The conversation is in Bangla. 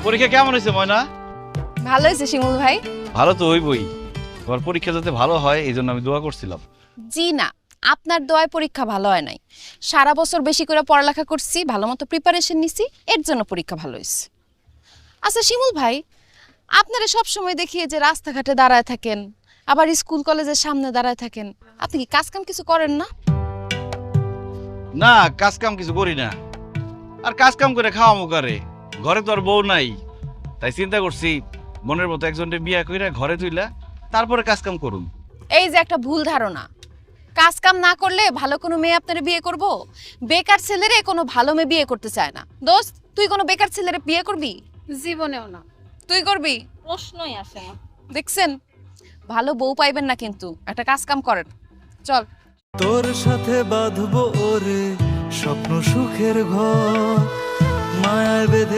পরীক্ষা কেমন হয়েছে ময়না? ভালো হয়েছে শিমুল ভাই। ভালো তো হইবই, তোমার পরীক্ষা যাতে ভালো হয় এই জন্য আমি দোয়া করছিলাম। জি না, আপনার দোয়ায় পরীক্ষা ভালো হয় নাই। সারা বছর বেশি করে পড়ালেখা করছি, ভালো মতো প্রিপারেশন নিছি, এর জন্য পরীক্ষা ভালো হয়েছে। আচ্ছা শিমুল ভাই, আপনারা সব সময় দেখি যে রাস্তাঘাটে দাঁড়ায় থাকেন, আবার স্কুল কলেজের সামনে দাঁড়ায় থাকেন, আপনি কি কাজ কাম কিছু করেন না? না, কাজ কাম কিছু করি না। আর কাজ কাম করে খাওয়া মুখারে, ঘরে তো আর বউ নাই, তাই চিন্তা করছি মনের মতো একজনকে বিয়া কইরা ঘরে তুইলা তারপরে কাজ কাম করুন। এই যে একটা ভুল ধারণা, কাজ কাম না করলে ভালো কোনো মেয়ে আপনারা বিয়ে করব? বেকার ছেলেরে কোনো ভালো মেয়ে বিয়ে করতে চায় না। দোস্ত, তুই কোনো বেকার ছেলেরে বিয়ে করবি? জীবনেও না, তুই করবি? প্রশ্নই আসে না। দেখছেন, ভালো বউ পাইবেন না, কিন্তু একটা কাজ কাম করেন। চল। তোর সাথে বাঁধবো ওরে স্বপ্ন সুখের ঘর, মায়ায় বেঁধে